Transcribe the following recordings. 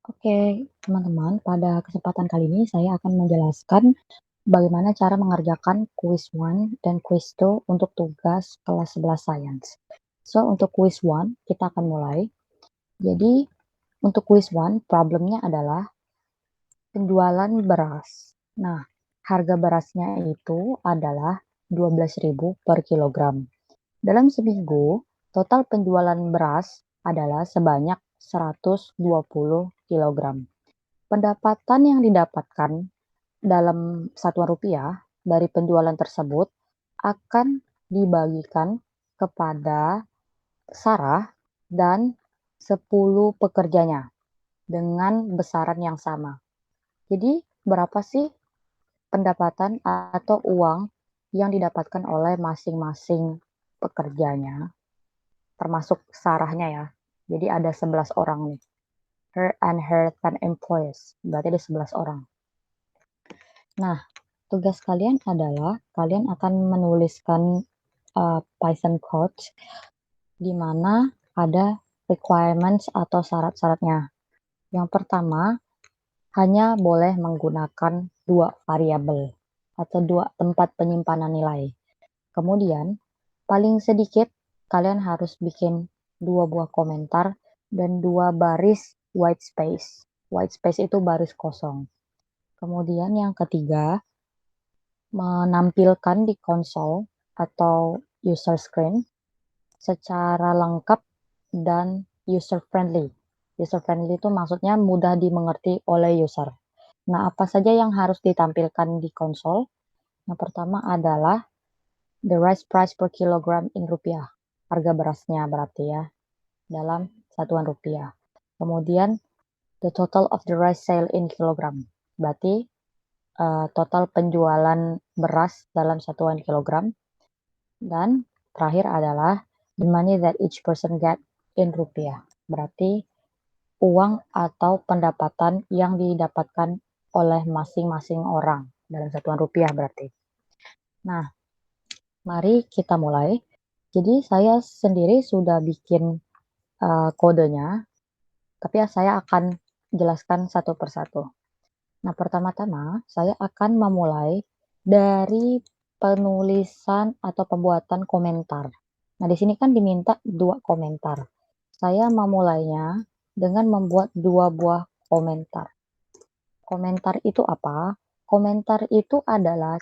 Oke, teman-teman, pada kesempatan kali ini saya akan menjelaskan bagaimana cara mengerjakan quiz 1 dan quiz 2 untuk tugas kelas 11 Sains. So, untuk quiz 1, kita akan mulai. Jadi, untuk quiz 1, problemnya adalah penjualan beras. Nah, harga berasnya itu adalah 12.000 per kilogram. Dalam seminggu, total penjualan beras adalah sebanyak 120 kilogram. Pendapatan yang didapatkan dalam satuan rupiah dari penjualan tersebut akan dibagikan kepada Sarah dan 10 pekerjanya dengan besaran yang sama. Jadi, berapa sih pendapatan atau uang yang didapatkan oleh masing-masing pekerjanya, termasuk Sarahnya ya. Jadi ada 11 orang nih. Her and her 10 employees. Berarti ada 11 orang. Nah, tugas kalian adalah kalian akan menuliskan Python code di mana ada requirements atau syarat-syaratnya. Yang pertama, hanya boleh menggunakan 2 variabel atau 2 tempat penyimpanan nilai. Kemudian, paling sedikit kalian harus bikin 2 buah komentar dan 2 baris white space. White space itu baris kosong. Kemudian yang ketiga, menampilkan di konsol atau user screen secara lengkap dan user friendly. User friendly itu maksudnya mudah dimengerti oleh user. Nah, apa saja yang harus ditampilkan di konsol? Yang pertama adalah the rice price per kilogram in rupiah. Harga berasnya berarti ya, dalam satuan rupiah. Kemudian, the total of the rice sale in kilogram. Berarti total penjualan beras dalam satuan kilogram. Dan terakhir adalah the money that each person get in rupiah. Berarti uang atau pendapatan yang didapatkan oleh masing-masing orang dalam satuan rupiah berarti. Nah, mari kita mulai. Jadi saya sendiri sudah bikin kodenya, tapi saya akan jelaskan satu persatu. Nah, pertama-tama saya akan memulai dari penulisan atau pembuatan komentar. Nah, di sini kan diminta 2 komentar. Saya memulainya dengan membuat 2 buah komentar. Komentar itu apa? Komentar itu adalah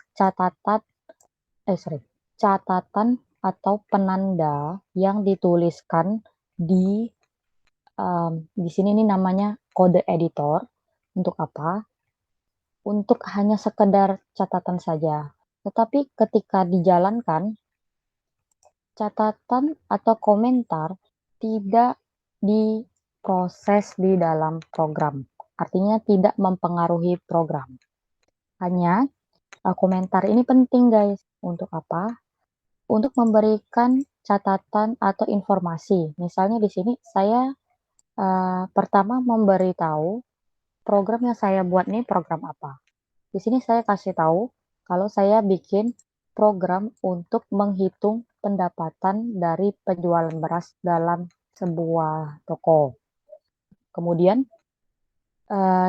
catatan atau penanda yang dituliskan di di sini ini namanya kode editor. Untuk apa? Untuk hanya sekedar catatan saja. Tetapi ketika dijalankan, catatan atau komentar tidak diproses di dalam program. Artinya tidak mempengaruhi program. Hanya komentar ini penting guys. Untuk apa? Untuk memberikan catatan atau informasi. Misalnya di sini saya pertama memberitahu program yang saya buat ini program apa. Di sini saya kasih tahu kalau saya bikin program untuk menghitung pendapatan dari penjualan beras dalam sebuah toko. Kemudian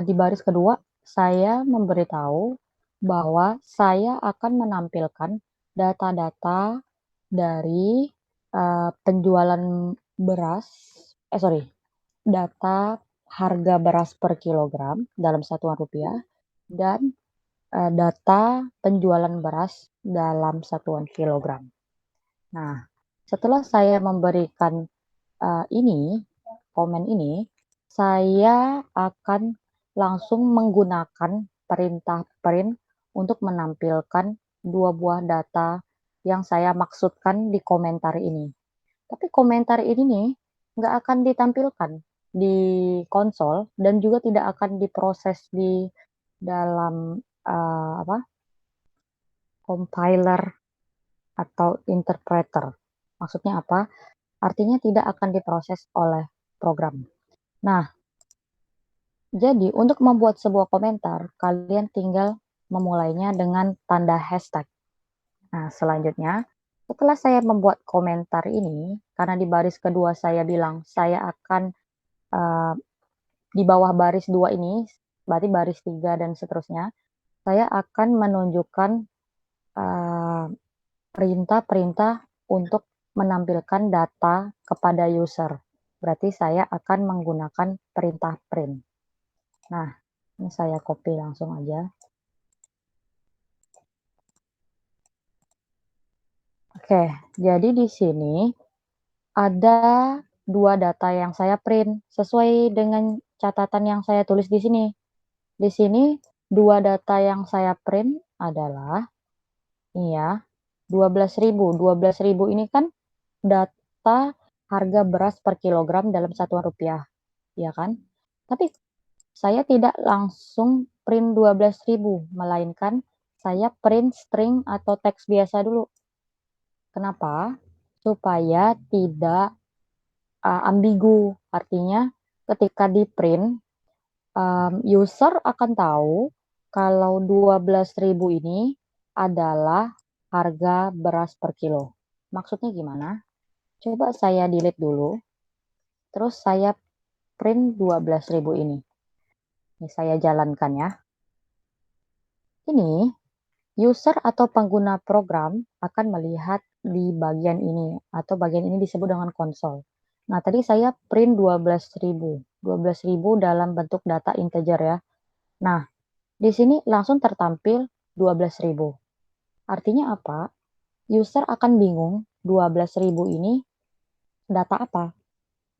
di baris kedua saya memberitahu bahwa saya akan menampilkan data-data dari penjualan beras, data harga beras per kilogram dalam satuan rupiah dan data penjualan beras dalam satuan kilogram. Nah, setelah saya memberikan komen ini, saya akan langsung menggunakan perintah print untuk menampilkan 2 buah data yang saya maksudkan di komentar ini. Tapi komentar ini nih nggak akan ditampilkan di konsol dan juga tidak akan diproses di dalam compiler atau interpreter. Maksudnya apa? Artinya tidak akan diproses oleh program. Nah, jadi untuk membuat sebuah komentar, kalian tinggal memulainya dengan tanda hashtag. Nah, selanjutnya, setelah saya membuat komentar ini, karena di baris kedua saya bilang saya akan di bawah baris 2 ini, berarti baris 3 dan seterusnya, saya akan menunjukkan, eee, perintah-perintah untuk menampilkan data kepada user. Berarti saya akan menggunakan perintah print. Nah, ini saya copy langsung aja. Oke, jadi di sini ada 2 data yang saya print, sesuai dengan catatan yang saya tulis di sini. Di sini 2 data yang saya print adalah ini ya, 12.000. 12.000 ini kan data harga beras per kilogram dalam satuan rupiah, ya kan? Tapi saya tidak langsung print 12.000, melainkan saya print string atau teks biasa dulu. Kenapa? Supaya tidak ambigu. Artinya ketika di-print, user akan tahu kalau 12.000 ini adalah harga beras per kilo. Maksudnya gimana? Coba saya delete dulu, terus saya print 12.000 ini. Ini saya jalankan ya. Ini user atau pengguna program akan melihat di bagian ini, atau bagian ini disebut dengan konsol. Nah, tadi saya print 12.000. 12.000 dalam bentuk data integer ya. Nah, di sini langsung tertampil 12.000. Artinya apa? User akan bingung 12.000 ini data apa.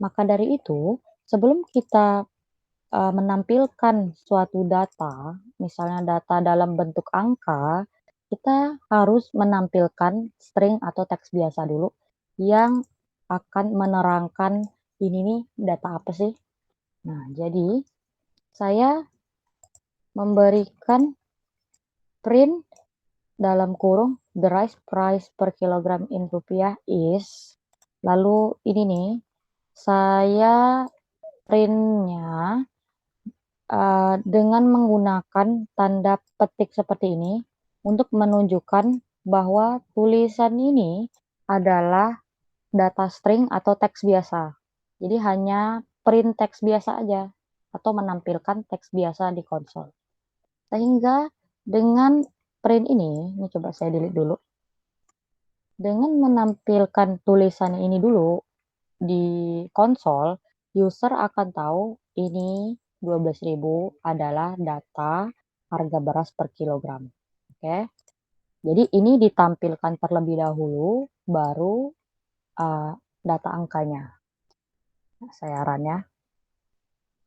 Maka dari itu, sebelum kita menampilkan suatu data, misalnya data dalam bentuk angka, kita harus menampilkan string atau teks biasa dulu yang akan menerangkan ini nih data apa sih. Nah, jadi saya memberikan print dalam kurung the rice price per kilogram in rupiah is, lalu ini nih, saya printnya dengan menggunakan tanda petik seperti ini untuk menunjukkan bahwa tulisan ini adalah data string atau teks biasa. Jadi hanya print teks biasa aja atau menampilkan teks biasa di konsol. Sehingga dengan print ini coba saya delete dulu. Dengan menampilkan tulisan ini dulu di konsol, user akan tahu ini 12.000 adalah data harga beras per kilogram. Oke. Jadi ini ditampilkan terlebih dahulu, baru data angkanya. Nah, saya run ya.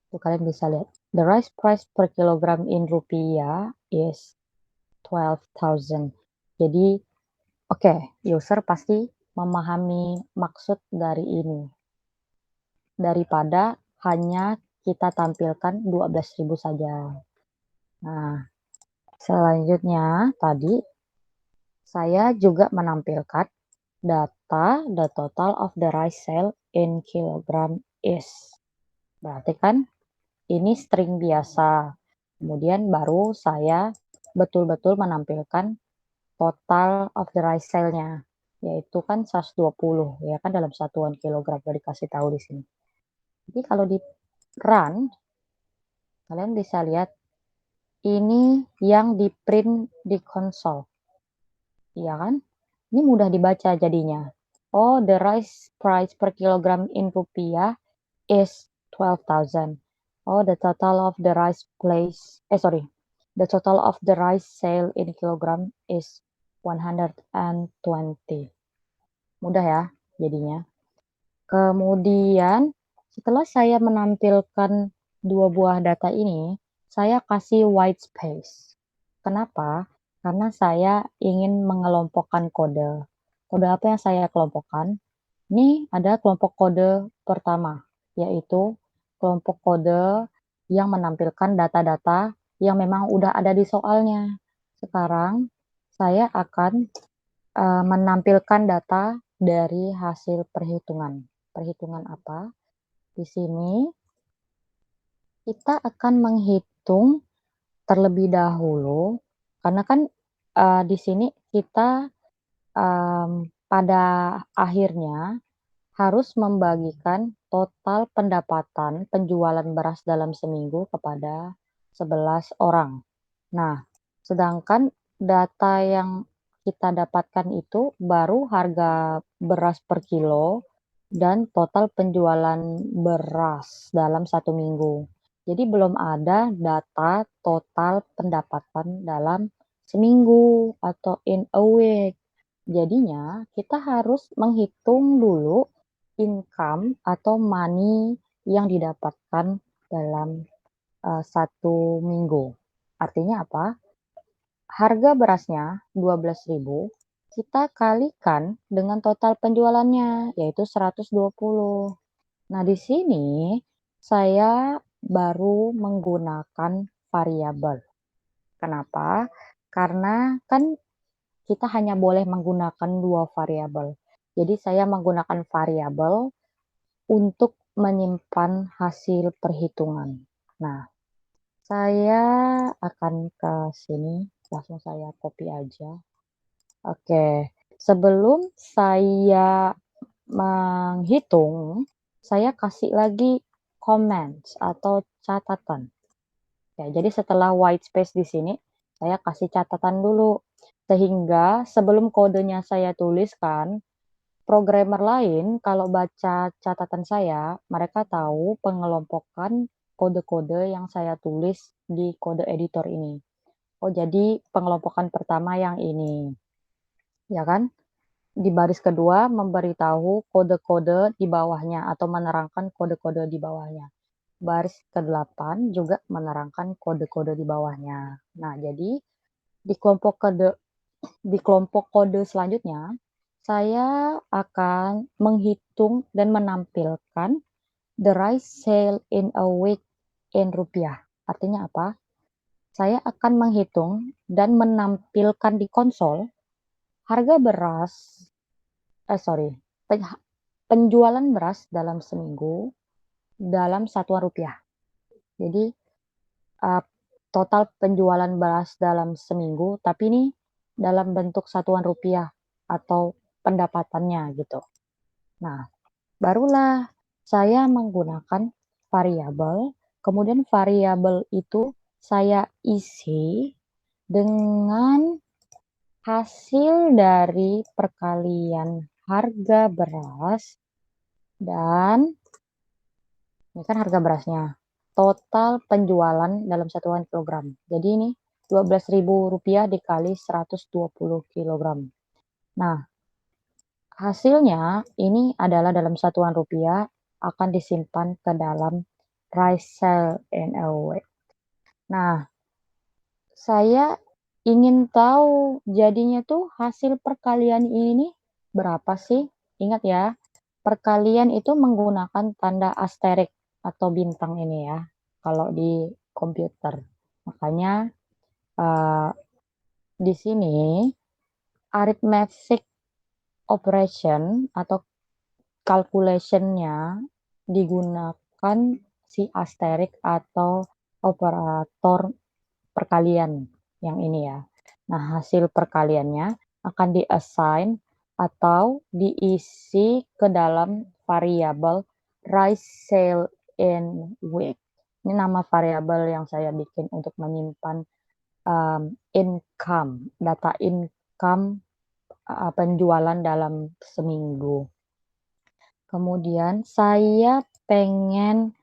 Tuh kalian bisa lihat. The rice price per kilogram in rupiah is 12.000. Jadi, oke, user pasti memahami maksud dari ini. Daripada hanya kita tampilkan 12.000 saja. Nah, selanjutnya tadi saya juga menampilkan data the total of the rice sale in kilogram is. Berarti kan ini string biasa. Kemudian baru saya betul-betul menampilkan total of the rice sale-nya, yaitu kan 120 ya kan dalam satuan kilogram udah dikasih tahu di sini. Jadi kalau di run, kalian bisa lihat ini yang di print di konsol. Iya kan? Ini mudah dibaca jadinya. Oh, the rice price per kilogram in rupiah is 12.000. Oh, the total of the rice place, the total of the rice sale in kilogram is 120. Mudah ya jadinya. Kemudian setelah saya menampilkan 2 buah data ini, saya kasih white space. Kenapa? Karena saya ingin mengelompokkan kode. Kode apa yang saya kelompokkan? Ini ada kelompok kode pertama, yaitu kelompok kode yang menampilkan data-data yang memang udah ada di soalnya. Sekarang saya akan menampilkan data dari hasil perhitungan. Perhitungan apa? Di sini kita akan menghitung terlebih dahulu, karena kan di sini kita pada akhirnya harus membagikan total pendapatan penjualan beras dalam seminggu kepada 11 orang. Nah, sedangkan data yang kita dapatkan itu baru harga beras per kilo dan total penjualan beras dalam 1 minggu. Jadi belum ada data total pendapatan dalam seminggu atau in a week. Jadinya kita harus menghitung dulu income atau money yang didapatkan dalam 1 minggu. Artinya apa? Harga berasnya 12.000 kita kalikan dengan total penjualannya, yaitu 120. Nah, di sini saya baru menggunakan variabel. Kenapa? Karena kan kita hanya boleh menggunakan 2 variabel. Jadi saya menggunakan variabel untuk menyimpan hasil perhitungan. Nah, saya akan ke sini, langsung saya copy aja. Oke, sebelum saya menghitung, saya kasih lagi comments atau catatan. Ya, jadi setelah white space di sini, saya kasih catatan dulu. Sehingga sebelum kodenya saya tuliskan, programmer lain kalau baca catatan saya, mereka tahu pengelompokan kode-kode yang saya tulis di kode editor ini. Oh, jadi pengelompokan pertama yang ini, ya kan? Di baris kedua memberitahu kode-kode di bawahnya atau menerangkan kode-kode di bawahnya. Baris ke-8 juga menerangkan kode-kode di bawahnya. Nah, jadi di kelompok kode selanjutnya, saya akan menghitung dan menampilkan the rice sale in a week in rupiah. Artinya apa? Saya akan menghitung dan menampilkan di konsol harga beras, penjualan beras dalam seminggu dalam satuan rupiah. Jadi total penjualan beras dalam seminggu, tapi ini dalam bentuk satuan rupiah atau pendapatannya gitu. Nah, barulah saya menggunakan variabel, kemudian variabel itu saya isi dengan hasil dari perkalian harga beras dan ini kan harga berasnya, total penjualan dalam satuan kilogram. Jadi ini Rp12.000 dikali 120 kilogram. Nah, hasilnya ini adalah dalam satuan rupiah akan disimpan ke dalam rice cell NLW. Nah, saya ingin tahu jadinya tuh hasil perkalian ini berapa sih? Ingat ya, perkalian itu menggunakan tanda asterik atau bintang ini ya, kalau di komputer. Makanya di sini arithmetic operation atau calculation-nya digunakan si asterik atau operator perkalian yang ini ya. Nah, hasil perkaliannya akan di-assign atau diisi ke dalam variabel rice sale in week. Ini nama variabel yang saya bikin untuk menyimpan income, data income penjualan dalam seminggu. Kemudian saya pengen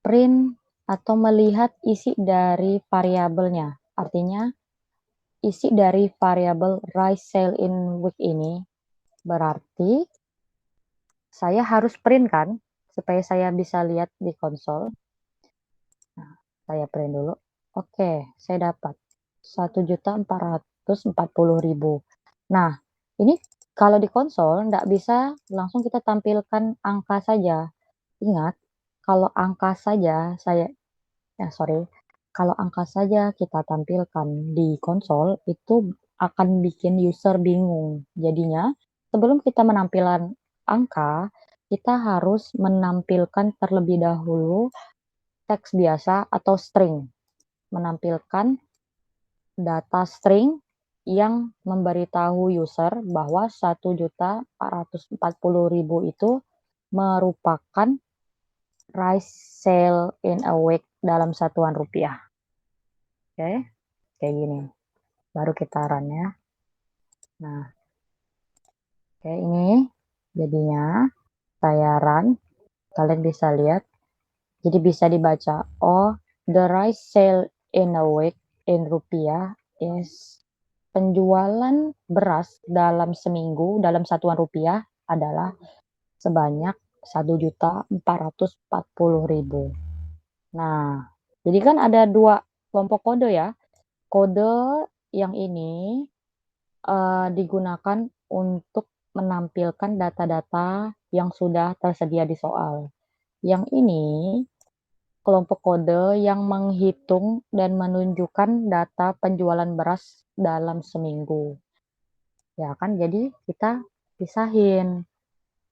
print atau melihat isi dari variabelnya. Artinya isi dari variabel rice sale in week ini berarti saya harus print kan supaya saya bisa lihat di konsol. Nah, saya print dulu. Oke, saya dapat 1.440.000. Nah, ini kalau di konsol nggak bisa langsung kita tampilkan angka saja. Ingat, kalau angka saja kalau angka saja kita tampilkan di konsol itu akan bikin user bingung. Jadinya, sebelum kita menampilkan angka, kita harus menampilkan terlebih dahulu teks biasa atau string. Menampilkan data string yang memberitahu user bahwa 1.440.000 itu merupakan rice sale in a week dalam satuan rupiah. Oke, kayak gini. Baru kita run ya. Nah, oke ini jadinya saya run. Kalian bisa lihat. Jadi bisa dibaca, oh, the rice sale in a week in rupiah is penjualan beras dalam seminggu dalam satuan rupiah adalah sebanyak 1.440.000. Nah, jadi kan ada 2 kelompok kode ya. Kode yang ini, digunakan untuk menampilkan data-data yang sudah tersedia di soal. Yang ini kelompok kode yang menghitung dan menunjukkan data penjualan beras dalam seminggu. Ya kan, jadi kita pisahin.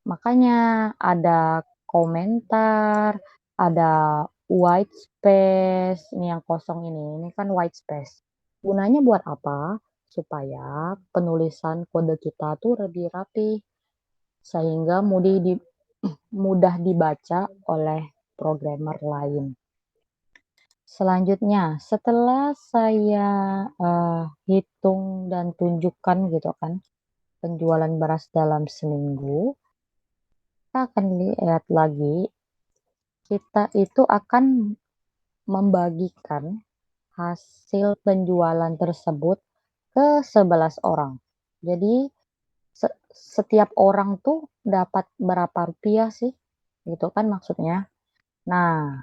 Makanya ada komentar, ada white space, ini yang kosong ini kan white space. Gunanya buat apa? Supaya penulisan kode kita tuh lebih rapi, sehingga mudah dibaca oleh programmer lain. Selanjutnya, setelah saya hitung dan tunjukkan gitu kan, penjualan beras dalam seminggu, kita akan lihat lagi, kita itu akan membagikan hasil penjualan tersebut ke 11 orang. Jadi setiap orang tuh dapat berapa rupiah sih? Gitu kan maksudnya. Nah,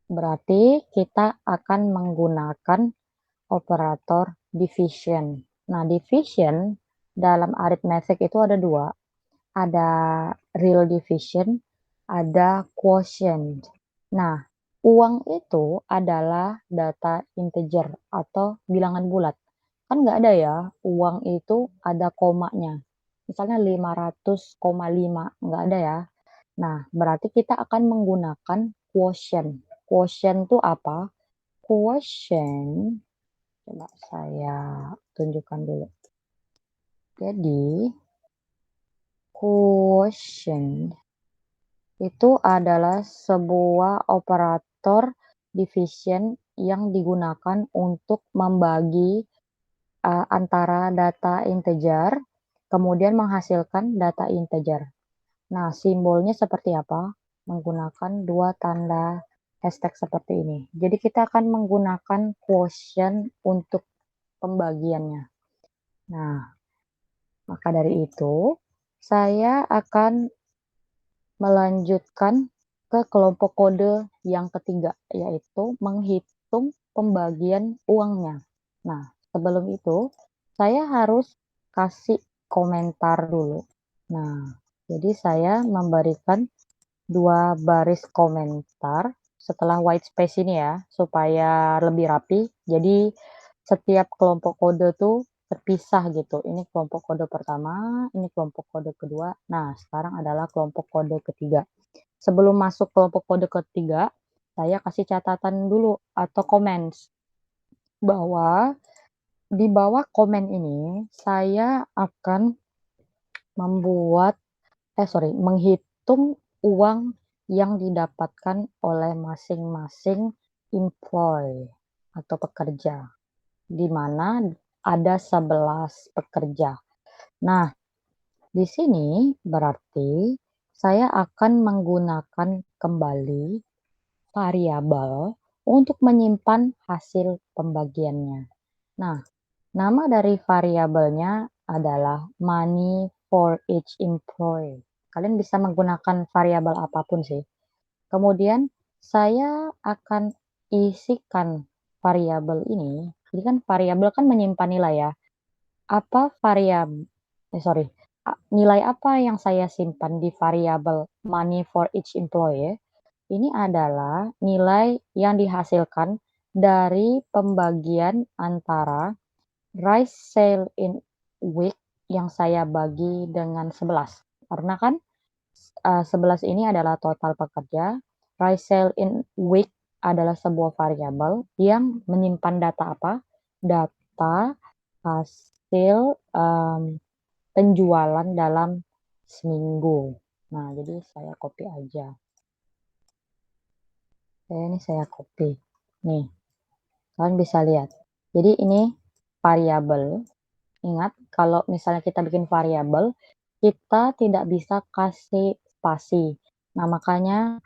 berarti kita akan menggunakan operator division. Nah, division dalam arithmetic itu ada 2. Ada real division, ada quotient. Nah, uang itu adalah data integer atau bilangan bulat. Kan nggak ada ya, uang itu ada komanya. Misalnya 500,5, nggak ada ya. Nah, berarti kita akan menggunakan quotient. Quotient itu apa? Quotient, coba saya tunjukkan dulu. Jadi, quotient itu adalah sebuah operator division yang digunakan untuk membagi antara data integer, kemudian menghasilkan data integer. Nah, simbolnya seperti apa? Menggunakan 2 tanda hashtag seperti ini. Jadi kita akan menggunakan quotient untuk pembagiannya. Nah, maka dari itu, saya akan melanjutkan ke kelompok kode yang ketiga, yaitu menghitung pembagian uangnya. Nah, sebelum itu, saya harus kasih komentar dulu. Nah, jadi saya memberikan 2 baris komentar setelah white space ini ya, supaya lebih rapi. Jadi setiap kelompok kode tuh terpisah gitu. Ini kelompok kode pertama, ini kelompok kode kedua. Nah, sekarang adalah kelompok kode ketiga. Sebelum masuk kelompok kode ketiga, saya kasih catatan dulu atau comments bahwa di bawah komen ini saya akan menghitung uang yang didapatkan oleh masing-masing employee atau pekerja, di mana ada 11 pekerja. Nah, di sini berarti saya akan menggunakan kembali variabel untuk menyimpan hasil pembagiannya. Nah, nama dari variabelnya adalah money for each employee. Kalian bisa menggunakan variabel apapun sih. Kemudian saya akan isikan variabel ini. Jadi kan variabel kan menyimpan nilai ya. Apa nilai apa yang saya simpan di variabel money for each employee? Ini adalah nilai yang dihasilkan dari pembagian antara rice sale in week yang saya bagi dengan 11. Karena kan 11 ini adalah total pekerja, rice sale in week adalah sebuah variabel yang menyimpan data apa? Data hasil penjualan dalam seminggu. Nah, jadi saya copy aja. Ini saya copy. Nih, kalian bisa lihat. Jadi ini variabel. Ingat, kalau misalnya kita bikin variabel, kita tidak bisa kasih spasi. Nah, makanya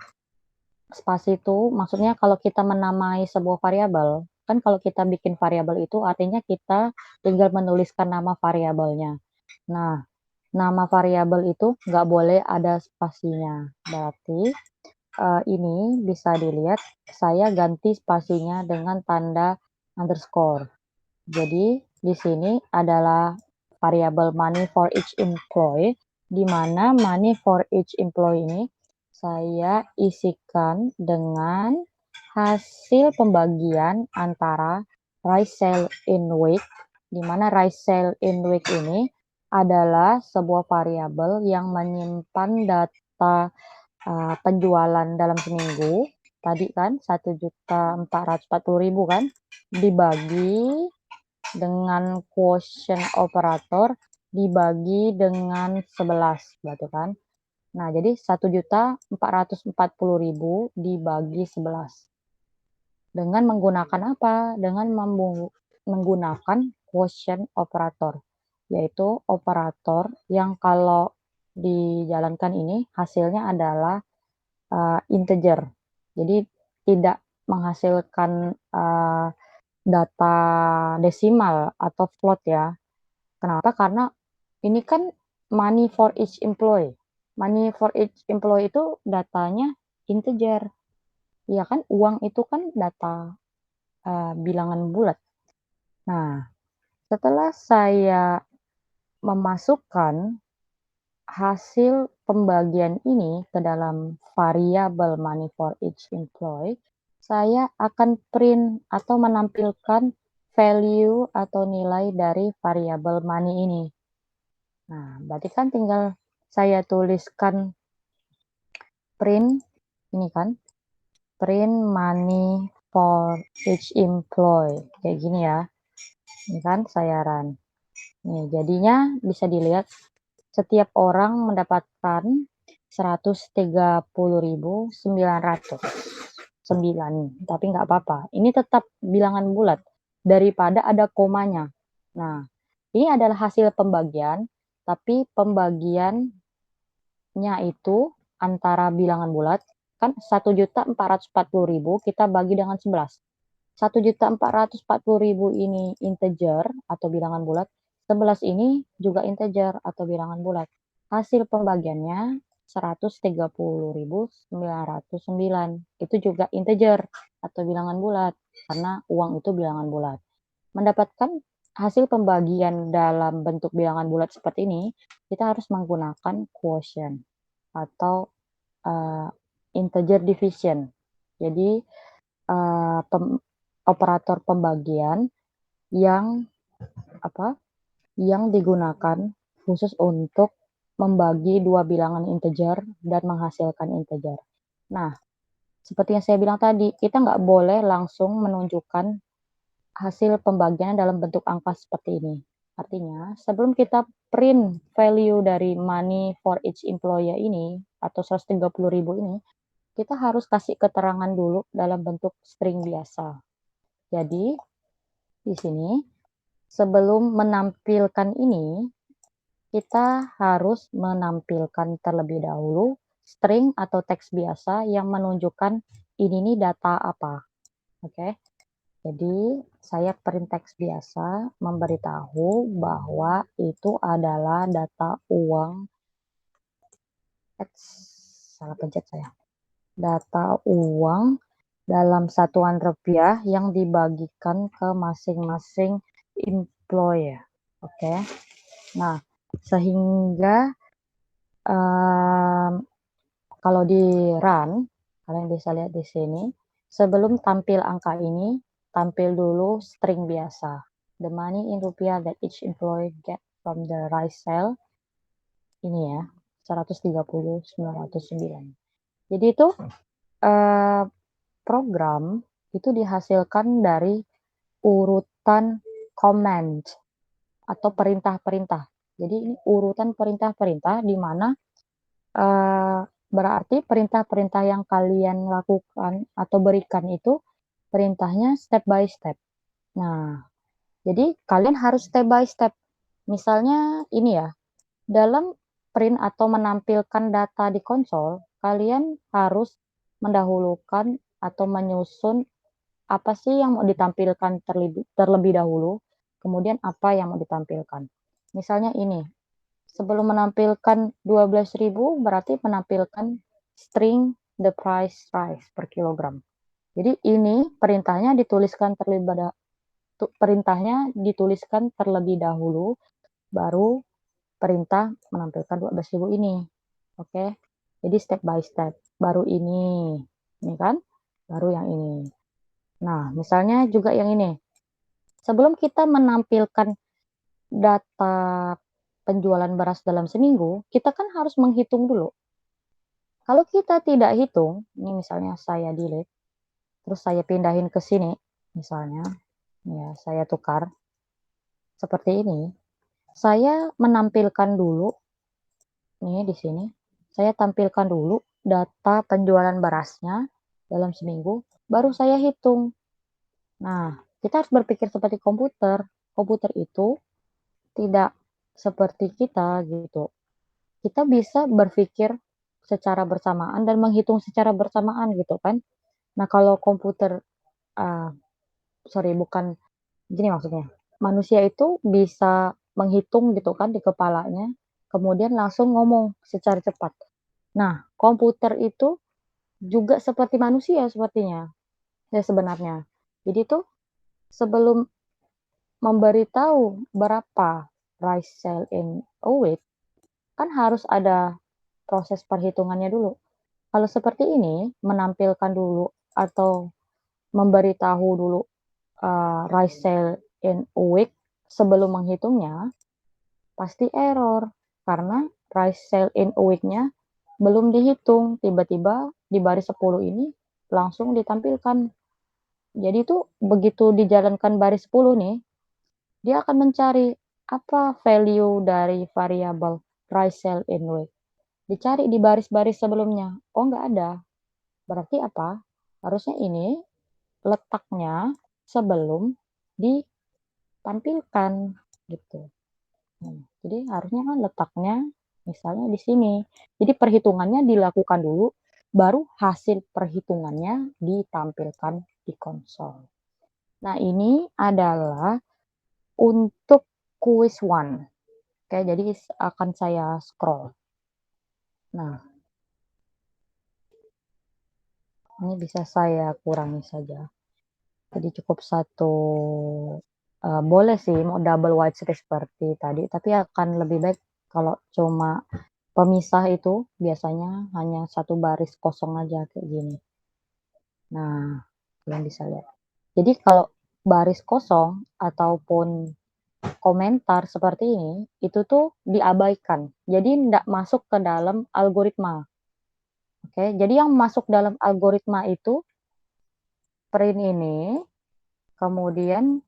spasi itu maksudnya kalau kita menamai sebuah variabel, kan kalau kita bikin variabel itu artinya kita tinggal menuliskan nama variabelnya. Nah, nama variabel itu nggak boleh ada spasinya. Berarti ini bisa dilihat saya ganti spasinya dengan tanda underscore. Jadi di sini adalah variabel money for each employee, di mana money for each employee ini saya isikan dengan hasil pembagian antara rice sale in week, di mana rice sale in week ini adalah sebuah variabel yang menyimpan data penjualan dalam seminggu. Tadi kan 1.440.000 kan, dibagi dengan quotient operator dibagi dengan 11 berarti kan. Nah, jadi 1.440.000 dibagi 11. Dengan menggunakan apa? Dengan menggunakan quotient operator, yaitu operator yang kalau dijalankan ini hasilnya adalah integer. Jadi tidak menghasilkan data desimal atau float ya. Kenapa? Karena ini kan money for each employee. Money for each employee itu datanya integer. Iya kan, uang itu kan data bilangan bulat. Nah, setelah saya memasukkan hasil pembagian ini ke dalam variabel money for each employee, saya akan print atau menampilkan value atau nilai dari variabel money ini. Nah, berarti kan tinggal saya tuliskan print ini kan, print money for each employee. Kayak gini ya. Ini kan saya run. Nih, jadinya bisa dilihat setiap orang mendapatkan 130.909, tapi nggak apa-apa. Ini tetap bilangan bulat daripada ada komanya. Nah, ini adalah hasil pembagian, tapi pembagiannya itu antara bilangan bulat, kan 1.440.000 kita bagi dengan 11. 1.440.000 ini integer atau bilangan bulat, 11 ini juga integer atau bilangan bulat. Hasil pembagiannya 130.909. Itu juga integer atau bilangan bulat karena uang itu bilangan bulat. Mendapatkan hasil pembagian dalam bentuk bilangan bulat seperti ini, kita harus menggunakan quotient atau integer division. Jadi operator pembagian yang digunakan khusus untuk membagi dua bilangan integer dan menghasilkan integer. Nah, seperti yang saya bilang tadi, kita nggak boleh langsung menunjukkan hasil pembagian dalam bentuk angka seperti ini. Artinya, sebelum kita print value dari money for each employee ini, atau 130.000 ini, kita harus kasih keterangan dulu dalam bentuk string biasa. Jadi, di sini, sebelum menampilkan ini, kita harus menampilkan terlebih dahulu string atau teks biasa yang menunjukkan ini nih data apa. Oke. Jadi, saya print teks biasa memberitahu bahwa itu adalah data uang. Salah pencet saya. Data uang dalam satuan rupiah yang dibagikan ke masing-masing employer. Oke. Nah, sehingga kalau di run, kalian bisa lihat di sini, sebelum tampil angka ini, tampil dulu string biasa. The money in rupiah that each employee get from the rice sale, ini ya, 130.909. Jadi itu program itu dihasilkan dari urutan command atau perintah-perintah. Jadi ini urutan perintah-perintah di mana Berarti perintah-perintah yang kalian lakukan atau berikan itu perintahnya step by step. Nah, jadi kalian harus step by step. Misalnya ini ya, dalam print atau menampilkan data di konsol, kalian harus mendahulukan atau menyusun apa sih yang mau ditampilkan terlebih dahulu, kemudian apa yang mau ditampilkan. Misalnya ini, sebelum menampilkan 12.000 berarti menampilkan string the price rise per kilogram. Jadi ini perintahnya dituliskan terlebih dahulu, baru perintah menampilkan 12.000 ini. Oke. Jadi step by step. Baru ini kan? Baru yang ini. Nah, misalnya juga yang ini. Sebelum kita menampilkan data penjualan beras dalam seminggu, kita kan harus menghitung dulu. Kalau kita tidak hitung, ini misalnya saya delete, terus saya pindahin ke sini, misalnya, ya saya tukar seperti ini. Saya menampilkan dulu, nih di sini, saya tampilkan dulu data penjualan berasnya dalam seminggu, baru saya hitung. Nah, kita harus berpikir seperti komputer. Komputer itu tidak seperti kita gitu. Kita bisa berpikir secara bersamaan dan menghitung secara bersamaan gitu kan. Nah, kalau komputer, uh, sorry bukan gini maksudnya. Manusia itu bisa menghitung gitu kan di kepalanya, kemudian langsung ngomong secara cepat. Nah, komputer itu juga seperti manusia sepertinya, ya sebenarnya. Jadi tuh sebelum memberitahu berapa rice sale in a week, kan harus ada proses perhitungannya dulu. Kalau seperti ini, menampilkan dulu atau memberitahu dulu rice sale in a week sebelum menghitungnya, pasti error. Karena rice sale in a week-nya belum dihitung. Tiba-tiba di baris 10 ini langsung ditampilkan. Jadi itu begitu dijalankan baris 10 nih, dia akan mencari apa value dari variabel rice sale in week. Dicari di baris-baris sebelumnya. Oh, nggak ada. Berarti apa? Harusnya ini letaknya sebelum ditampilkan gitu. Jadi harusnya kan letaknya misalnya di sini. Jadi perhitungannya dilakukan dulu, baru hasil perhitungannya ditampilkan di konsol. Nah, ini adalah untuk quiz one. Oke, jadi akan saya scroll. Nah, ini bisa saya kurangi saja. Jadi cukup satu, boleh sih mau double white space seperti tadi, tapi akan lebih baik kalau cuma pemisah itu biasanya hanya satu baris kosong aja kayak gini. Nah, kalian bisa lihat. Jadi kalau baris kosong ataupun komentar seperti ini, itu tuh diabaikan. Jadi tidak masuk ke dalam algoritma. Oke, jadi yang masuk dalam algoritma itu print ini, kemudian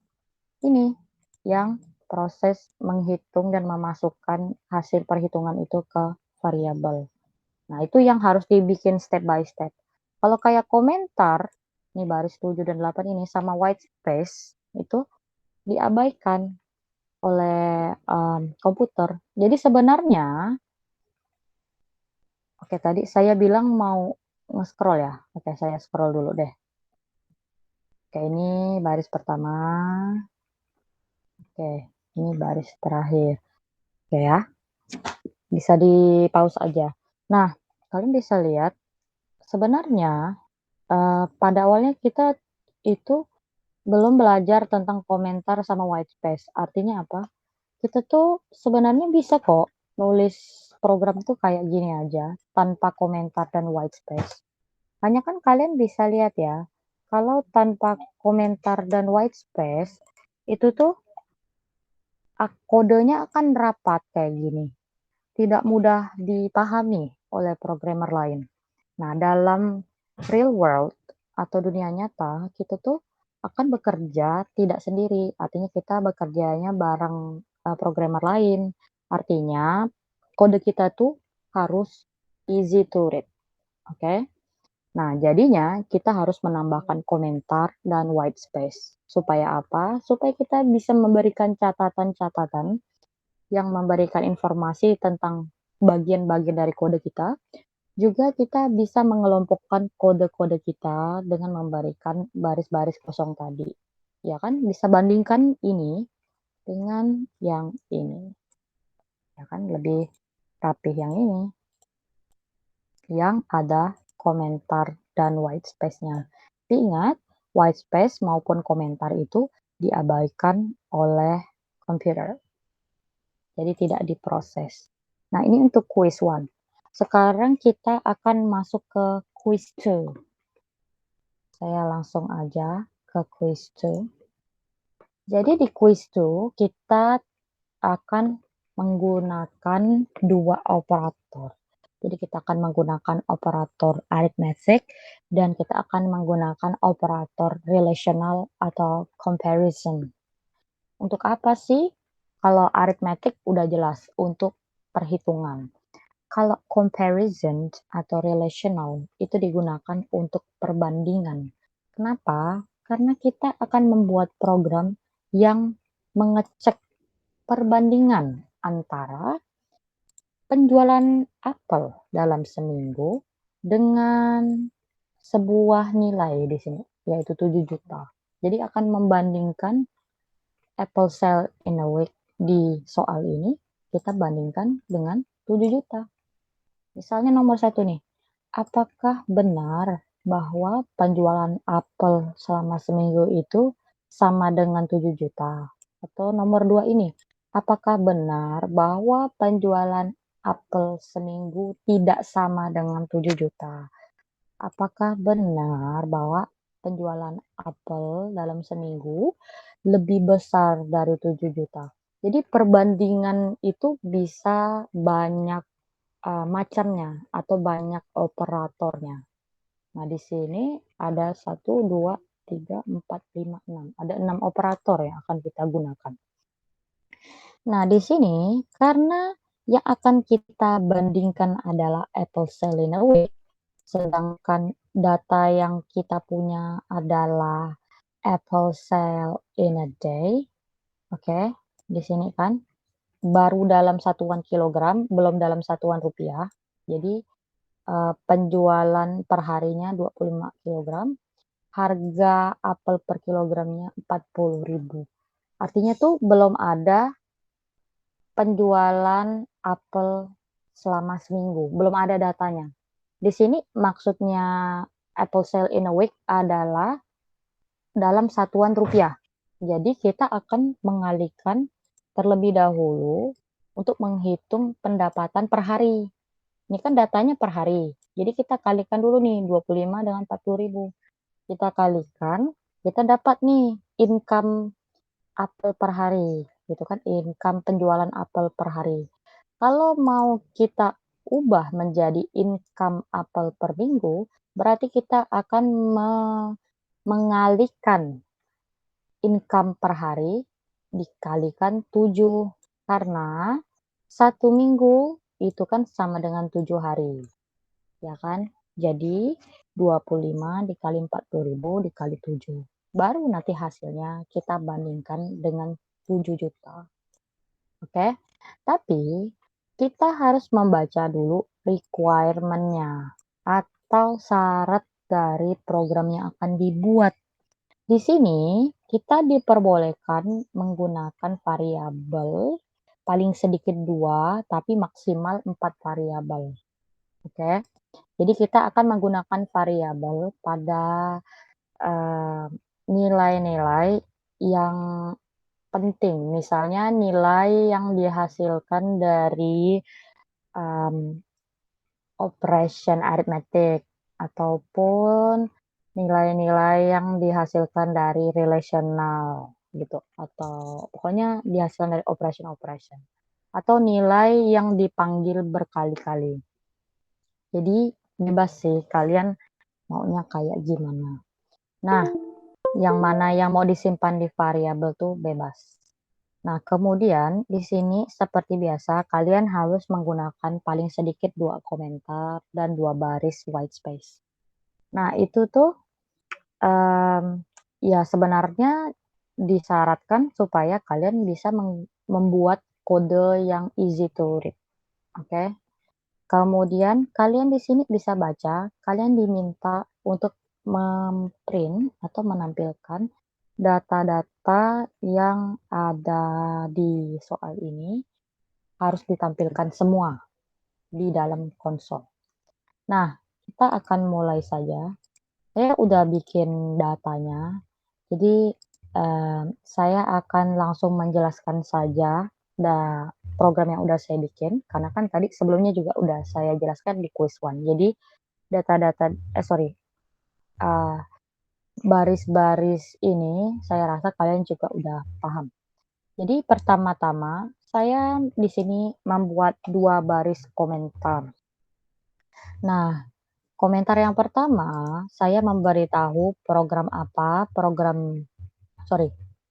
ini yang proses menghitung dan memasukkan hasil perhitungan itu ke variabel. Nah, itu yang harus dibikin step by step. Kalau kayak komentar, ini baris 7 dan 8 ini sama white space, itu diabaikan oleh komputer. Jadi sebenarnya, oke tadi saya bilang mau nge-scroll ya. Oke, saya scroll dulu deh. Oke, ini baris pertama. Oke, ini baris terakhir. Oke ya, bisa di pause aja. Nah, kalian bisa lihat sebenarnya pada awalnya kita itu belum belajar tentang komentar sama white space. Artinya apa? Kita tuh sebenarnya bisa kok nulis program tuh kayak gini aja, tanpa komentar dan white space. Hanya kan kalian bisa lihat ya, kalau tanpa komentar dan white space, itu tuh kodenya akan rapat kayak gini. Tidak mudah dipahami oleh programmer lain. Nah, dalam real world atau dunia nyata, kita tuh akan bekerja tidak sendiri. Artinya kita bekerjanya bareng programmer lain. Artinya kode kita tuh harus easy to read. Oke. Nah, jadinya kita harus menambahkan komentar dan white space. Supaya apa? Supaya kita bisa memberikan catatan-catatan yang memberikan informasi tentang bagian-bagian dari kode kita. Juga kita bisa mengelompokkan kode-kode kita dengan memberikan baris-baris kosong tadi. Ya kan? Bisa bandingkan ini dengan yang ini. Ya kan? Lebih rapih yang ini. Yang ada komentar dan white space-nya. Tapi ingat, white space maupun komentar itu diabaikan oleh komputer. Jadi tidak diproses. Nah, ini untuk quiz 1. Sekarang kita akan masuk ke quiz 2. Saya langsung aja ke quiz 2. Jadi di quiz 2 kita akan menggunakan dua operator. Jadi kita akan menggunakan operator arithmetic dan kita akan menggunakan operator relational atau comparison. Untuk apa sih? Kalau arithmetic udah jelas untuk perhitungan. Kalau comparison atau relational itu digunakan untuk perbandingan. Kenapa? Karena kita akan membuat program yang mengecek perbandingan antara penjualan apel dalam seminggu dengan sebuah nilai di sini, yaitu 7 juta. Jadi akan membandingkan apple sale in a week di soal ini, kita bandingkan dengan 7 juta. Misalnya nomor 1 nih, apakah benar bahwa penjualan apel selama seminggu itu sama dengan 7 juta? Atau nomor 2 ini, apakah benar bahwa penjualan apel seminggu tidak sama dengan 7 juta? Apakah benar bahwa penjualan apel dalam seminggu lebih besar dari 7 juta? Jadi perbandingan itu bisa banyak macamnya atau banyak operatornya. Nah, di sini ada 1, 2, 3, 4, 5, 6. Ada 6 operator yang akan kita gunakan. Nah, di sini karena yang akan kita bandingkan adalah apple sale in a week, sedangkan data yang kita punya adalah apple sale in a day. Oke, di sini kan baru dalam satuan kilogram, belum dalam satuan rupiah. Jadi penjualan per harinya 25 kilogram, harga apel per kilogramnya 40.000. Artinya tuh belum ada penjualan apel selama seminggu, belum ada datanya. Di sini maksudnya apple sale in a week adalah dalam satuan rupiah. Jadi kita akan mengalihkan terlebih dahulu untuk menghitung pendapatan per hari. Ini kan datanya per hari. Jadi kita kalikan dulu nih 25 dengan 40.000. Kita kalikan, kita dapat nih income apel per hari, gitu kan, income penjualan apel per hari. Kalau mau kita ubah menjadi income apel per minggu, berarti kita akan mengalihkan income per hari dikalikan 7, karena 1 minggu itu kan sama dengan 7 hari, ya kan? Jadi 25 dikali 40.000 dikali 7. Baru nanti hasilnya kita bandingkan dengan 7 juta. Oke? Tapi kita harus membaca dulu requirement-nya atau syarat dari program yang akan dibuat. Di sini kita diperbolehkan menggunakan variabel paling sedikit 2 tapi maksimal 4 variabel. Oke? Jadi kita akan menggunakan variabel pada nilai-nilai yang penting. Misalnya nilai yang dihasilkan dari operation arithmetic ataupun nilai-nilai yang dihasilkan dari relational gitu, atau pokoknya dihasilkan dari operation atau nilai yang dipanggil berkali-kali. Jadi bebas sih kalian maunya kayak gimana. Nah, yang mana yang mau disimpan di variabel tuh bebas. Nah, kemudian di sini seperti biasa kalian harus menggunakan paling sedikit 2 komentar dan 2 baris white space. Nah, itu tuh, ya sebenarnya disyaratkan supaya kalian bisa membuat kode yang easy to read, oke? Kemudian kalian di sini bisa baca, kalian diminta untuk atau menampilkan data-data yang ada di soal ini harus ditampilkan semua di dalam konsol. Nah, kita akan mulai saja. Saya udah bikin datanya, jadi saya akan langsung menjelaskan saja program yang udah saya bikin, karena kan tadi sebelumnya juga udah saya jelaskan di quiz one. Jadi data-data eee, baris-baris ini saya rasa kalian juga udah paham. Jadi pertama-tama saya di sini membuat 2 baris komentar. Nah, komentar yang pertama saya memberitahu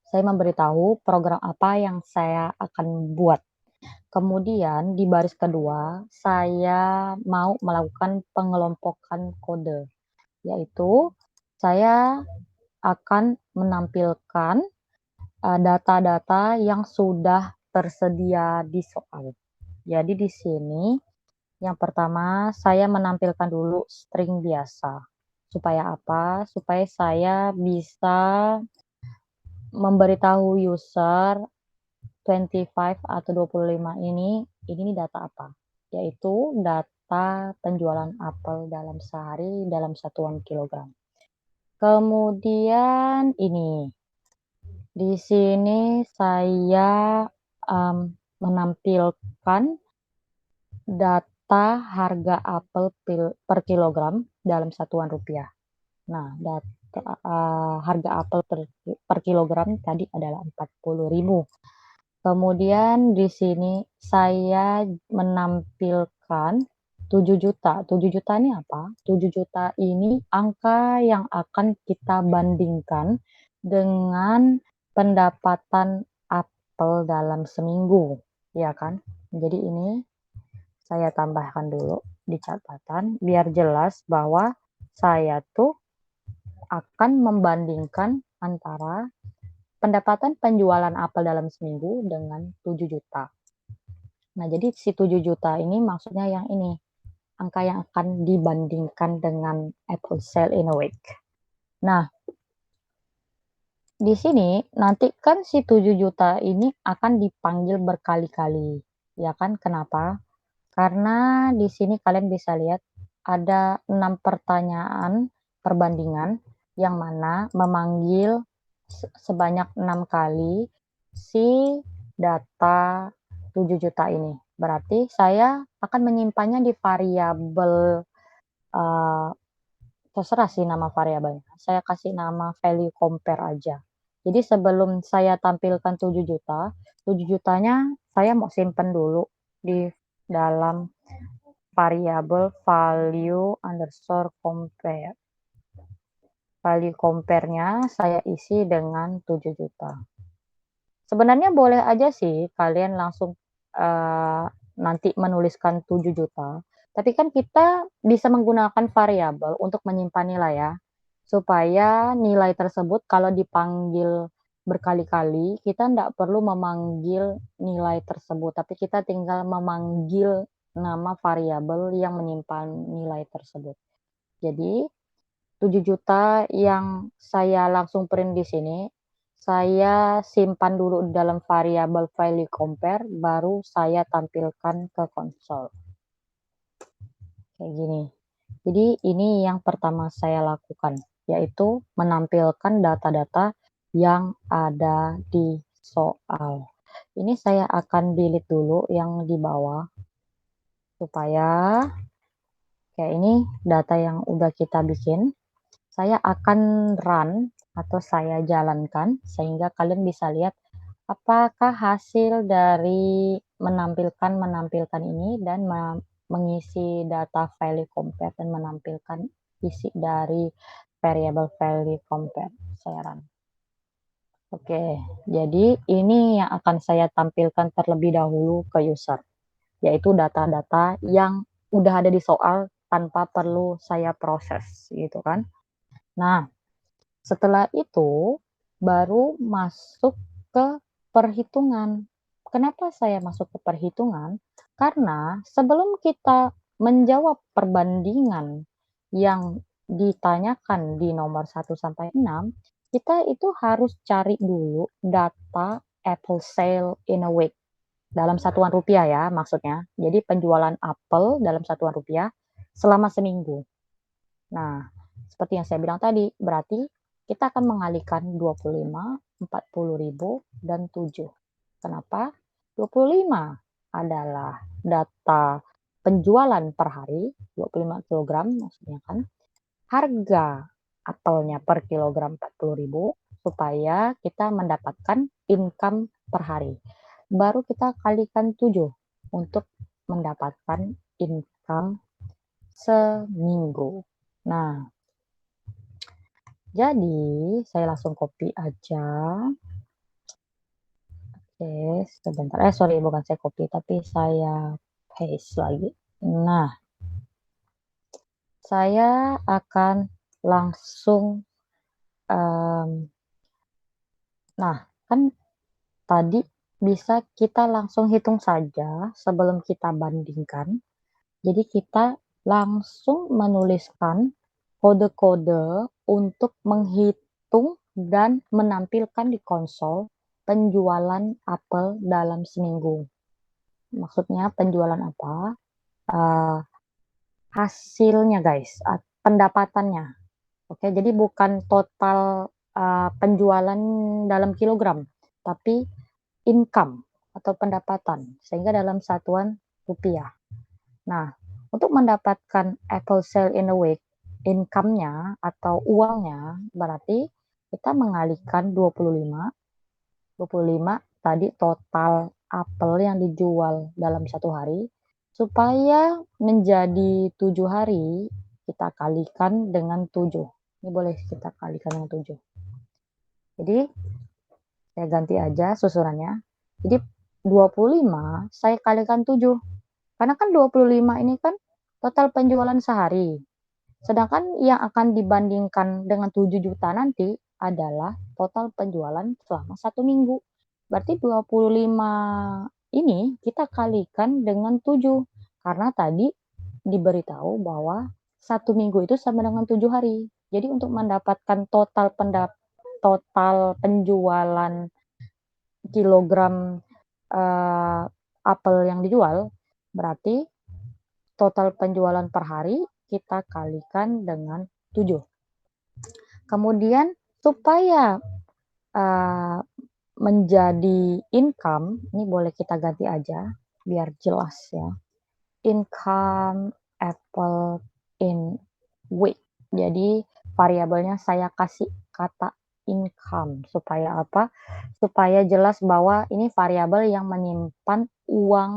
saya memberitahu program apa yang saya akan buat. Kemudian di baris kedua, saya mau melakukan pengelompokan kode, yaitu saya akan menampilkan, data-data yang sudah tersedia di soal. Jadi di sini yang pertama saya menampilkan dulu string biasa. Supaya apa? Supaya saya bisa memberitahu user 25 atau 25 ini data apa? Yaitu data penjualan apel dalam sehari dalam satuan kilogram. Kemudian ini, di sini saya, menampilkan data harga apel per kilogram dalam satuan rupiah. Nah, harga apel per kilogram tadi adalah 40.000. Kemudian di sini saya menampilkan 7 juta. 7 juta ini apa? 7 juta ini angka yang akan kita bandingkan dengan pendapatan apel dalam seminggu, ya kan? Jadi ini saya tambahkan dulu di catatan biar jelas bahwa saya tuh akan membandingkan antara pendapatan penjualan apel dalam seminggu dengan 7 juta. Nah, jadi si 7 juta ini maksudnya yang ini, angka yang akan dibandingkan dengan apple sale in a week. Nah, di sini nanti kan si 7 juta ini akan dipanggil berkali-kali, ya kan? Kenapa? Karena di sini kalian bisa lihat ada 6 pertanyaan perbandingan yang mana memanggil sebanyak 6 kali si data 7 juta ini. Berarti saya akan menyimpannya di variabel, eee, terserah sih nama variabelnya, saya kasih nama value compare aja. Jadi sebelum saya tampilkan 7 juta, 7 jutanya saya mau simpen dulu di dalam variabel value underscore compare. Value compare-nya saya isi dengan 7 juta. Sebenarnya boleh aja sih kalian langsung, nanti menuliskan 7 juta, tapi kan kita bisa menggunakan variabel untuk menyimpan nilai ya, supaya nilai tersebut kalau dipanggil berkali-kali, kita ndak perlu memanggil nilai tersebut, tapi kita tinggal memanggil nama variabel yang menyimpan nilai tersebut. Jadi 7 juta yang saya langsung print di sini, saya simpan dulu dalam variabel value compare, baru saya tampilkan ke konsol. Kayak gini. Jadi ini yang pertama saya lakukan, yaitu menampilkan data-data yang ada di soal. Ini saya akan delete dulu yang di bawah, supaya kayak ini data yang udah kita bikin. Saya akan run atau saya jalankan sehingga kalian bisa lihat apakah hasil dari menampilkan ini dan mengisi data value compare dan menampilkan isi dari variable value compare. Saya run. Oke, jadi ini yang akan saya tampilkan terlebih dahulu ke user, yaitu data-data yang udah ada di soal tanpa perlu saya proses, gitu kan. Nah, setelah itu baru masuk ke perhitungan. Kenapa saya masuk ke perhitungan? Karena sebelum kita menjawab perbandingan yang ditanyakan di nomor 1 sampai 6, kita itu harus cari dulu data apple sale in a week, dalam satuan rupiah ya maksudnya. Jadi penjualan apel dalam satuan rupiah selama seminggu. Nah, seperti yang saya bilang tadi, berarti kita akan mengalihkan 25, 40.000, dan 7. Kenapa? 25 adalah data penjualan per hari, 25 kilogram maksudnya kan. Harga apelnya per kilogram 40.000 supaya kita mendapatkan income per hari. Baru kita kalikan 7 untuk mendapatkan income seminggu. Nah, jadi saya langsung copy aja. Oke, sebentar. Sorry, bukan saya copy, tapi saya paste lagi. Nah, saya akan langsung, um, nah, kan tadi bisa kita langsung hitung saja sebelum kita bandingkan. Jadi kita langsung menuliskan kode-kode untuk menghitung dan menampilkan di konsol penjualan apel dalam seminggu. Maksudnya penjualan apa? Uh, Hasilnya guys, pendapatannya. Oke, jadi bukan total penjualan dalam kilogram, tapi income atau pendapatan, sehingga dalam satuan rupiah. Nah, untuk mendapatkan apple sale in a week, income-nya atau uangnya, berarti kita mengalihkan 25 tadi total apel yang dijual dalam satu hari, supaya menjadi 7 hari, kita kalikan dengan 7. Ini boleh kita kalikan dengan 7. Jadi, saya ganti aja susunannya. Jadi, 25 saya kalikan 7. Karena kan 25 ini kan total penjualan sehari. Sedangkan yang akan dibandingkan dengan 7 juta nanti adalah total penjualan selama 1 minggu. Berarti 25 ini kita kalikan dengan 7. Karena tadi diberitahu bahwa 1 minggu itu sama dengan 7 hari. Jadi untuk mendapatkan total penjualan kilogram apel yang dijual, berarti total penjualan per hari kita kalikan dengan 7. Kemudian supaya menjadi income, ini boleh kita ganti aja biar jelas ya. Income apple in week. Jadi variabelnya saya kasih kata income supaya apa? Supaya jelas bahwa ini variabel yang menyimpan uang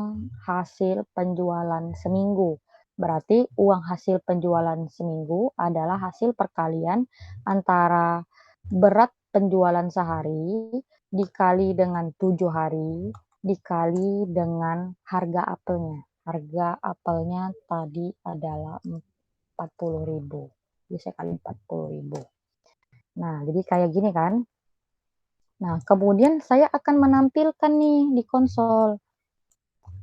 hasil penjualan seminggu. Berarti uang hasil penjualan seminggu adalah hasil perkalian antara berat penjualan sehari dikali dengan 7 hari dikali dengan harga apelnya. Harga apelnya tadi adalah 40.000. Jadi saya kali 40.000. Nah, jadi kayak gini kan. Nah, kemudian saya akan menampilkan nih di konsol.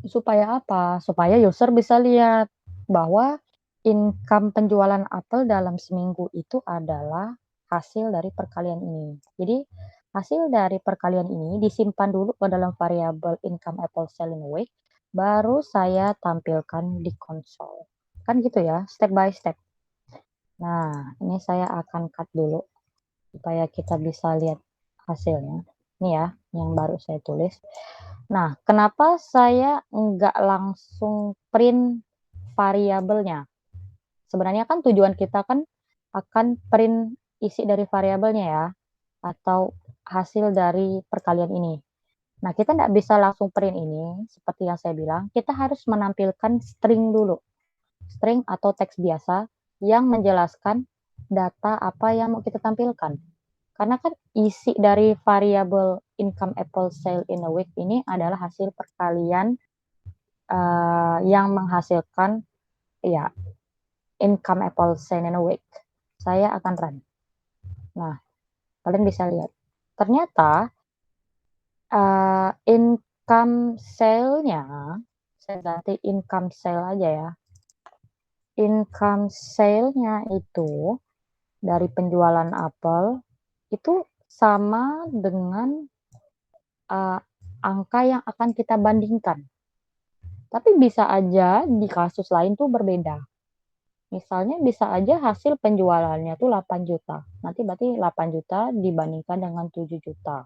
Supaya apa? Supaya user bisa lihat bahwa income penjualan apel dalam seminggu itu adalah hasil dari perkalian ini. Jadi, hasil dari perkalian ini disimpan dulu ke dalam variabel income apple sale in a week, baru saya tampilkan di konsol. Kan gitu ya, step by step. Nah, ini saya akan cut dulu supaya kita bisa lihat hasilnya. Ini ya, yang baru saya tulis. Nah, kenapa saya nggak langsung print variabelnya? Sebenarnya kan tujuan kita kan akan print isi dari variabelnya ya, atau hasil dari perkalian ini. Nah, kita nggak bisa langsung print ini, seperti yang saya bilang, kita harus menampilkan string dulu. String atau teks biasa yang menjelaskan data apa yang mau kita tampilkan. Karena kan isi dari variabel income Apple sale in a week ini adalah hasil perkalian yang menghasilkan ya income Apple sale in a week. Saya akan run. Nah, kalian bisa lihat. Ternyata income sale-nya, saya ganti income sale aja ya. Income sale-nya itu dari penjualan apel itu sama dengan angka yang akan kita bandingkan. Tapi bisa aja di kasus lain tuh berbeda. Misalnya bisa aja hasil penjualannya tuh 8 juta. Nanti berarti 8 juta dibandingkan dengan 7 juta.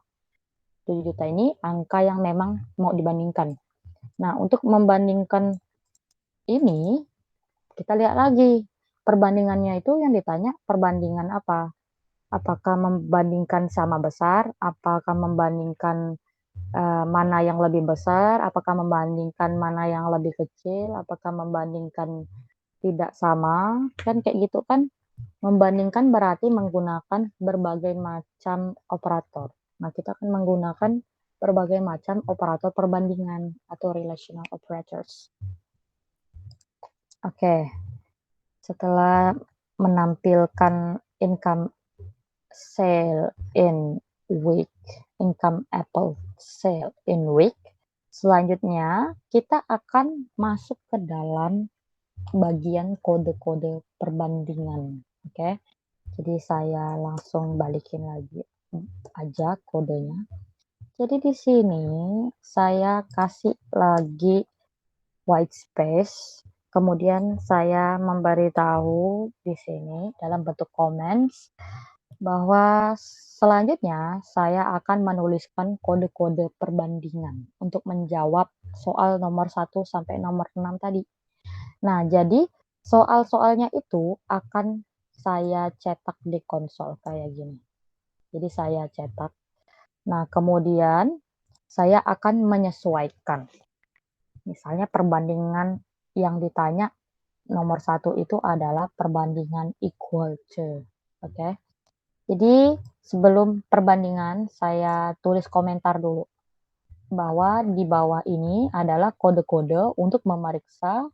7 juta ini angka yang memang mau dibandingkan. Nah, untuk membandingkan ini, kita lihat lagi. Perbandingannya itu yang ditanya perbandingan apa? Apakah membandingkan sama besar? Apakah membandingkan mana yang lebih besar? Apakah membandingkan mana yang lebih kecil? Apakah membandingkan tidak sama? Kan kayak gitu kan. Membandingkan berarti menggunakan berbagai macam operator. Nah, kita akan menggunakan berbagai macam operator perbandingan atau relational operators. Oke, setelah menampilkan income sale in week, income Apple sale in week, selanjutnya kita akan masuk ke dalam bagian kode-kode perbandingan. Oke, jadi saya langsung balikin lagi aja kodenya. Jadi di sini saya kasih lagi white space, kemudian saya memberitahu di sini dalam bentuk comments bahwa selanjutnya saya akan menuliskan kode-kode perbandingan untuk menjawab soal nomor 1 sampai nomor 6 tadi. Nah, jadi soal-soalnya itu akan saya cetak di konsol kayak gini. Jadi saya cetak. Nah, kemudian saya akan menyesuaikan. Misalnya perbandingan yang ditanya nomor 1 itu adalah perbandingan equal to. Oke. Jadi sebelum perbandingan saya tulis komentar dulu bahwa di bawah ini adalah kode-kode untuk memeriksa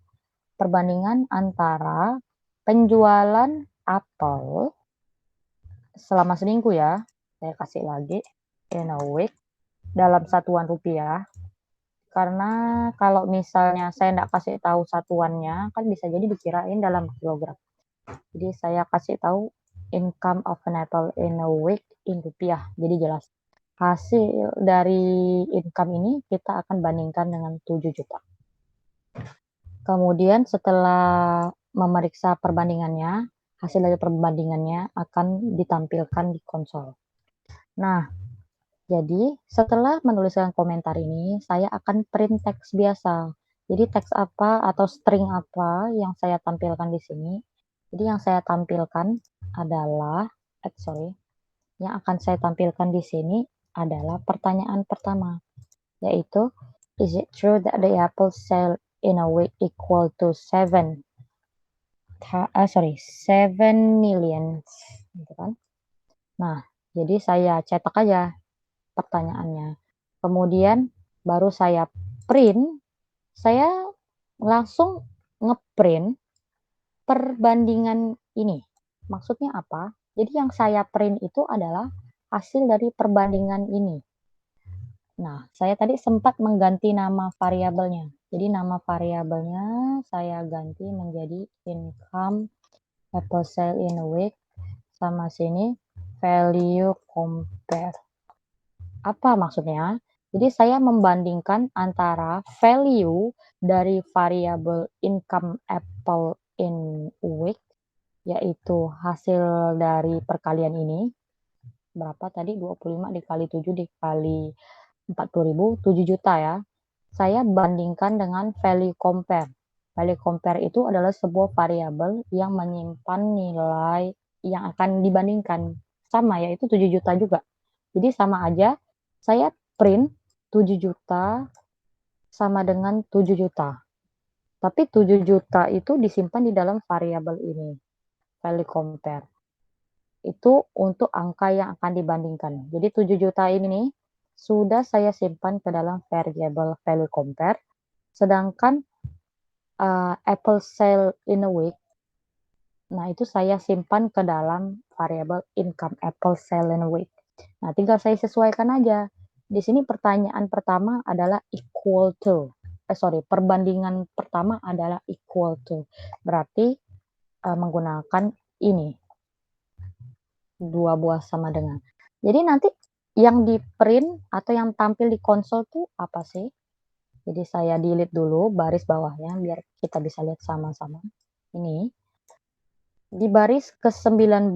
perbandingan antara penjualan apel selama seminggu ya. Saya kasih lagi in a week dalam satuan rupiah. Karena kalau misalnya saya nggak kasih tahu satuannya, kan bisa jadi dikirain dalam kilogram. Jadi saya kasih tahu income of an apple in a week in rupiah. Jadi jelas. Hasil dari income ini kita akan bandingkan dengan 7 juta. Kemudian setelah memeriksa perbandingannya, hasil dari perbandingannya akan ditampilkan di konsol. Nah, jadi setelah menuliskan komentar ini, saya akan print teks biasa. Jadi teks apa atau string apa yang saya tampilkan di sini. Jadi yang saya tampilkan adalah, yang akan saya tampilkan di sini adalah pertanyaan pertama, yaitu is it true that the apple sale in a week equal to 7 million, gitu kan? Nah, jadi saya cetak aja pertanyaannya. Kemudian baru saya print, saya langsung ngeprint perbandingan ini. Maksudnya apa? Jadi yang saya print itu adalah hasil dari perbandingan ini. Nah, saya tadi sempat mengganti nama variabelnya. Jadi nama variabelnya saya ganti menjadi income Apple sale in a week sama sini value compare. Apa maksudnya? Jadi saya membandingkan antara value dari variabel income Apple in week, yaitu hasil dari perkalian ini. Berapa tadi? 25 dikali 7 dikali 40.000, 7 juta ya. Saya bandingkan dengan value compare. Value compare itu adalah sebuah variabel yang menyimpan nilai yang akan dibandingkan. Sama yaitu 7 juta juga. Jadi sama aja, saya print 7 juta sama dengan 7 juta. Tapi 7 juta itu disimpan di dalam variabel ini, value compare. itu untuk angka yang akan dibandingkan. Jadi 7 juta ini nih, sudah saya simpan ke dalam variable value compare, sedangkan, Apple sale in a week, nah itu saya simpan ke dalam variable income Apple sale in a week. Nah tinggal saya sesuaikan aja. Di sini pertanyaan pertama adalah equal to, perbandingan pertama adalah equal to, berarti, menggunakan ini. 2 buah sama dengan. Jadi nanti yang di-print atau yang tampil di konsol tuh apa sih? Jadi saya delete dulu baris bawahnya biar kita bisa lihat sama-sama. Ini, di baris ke-19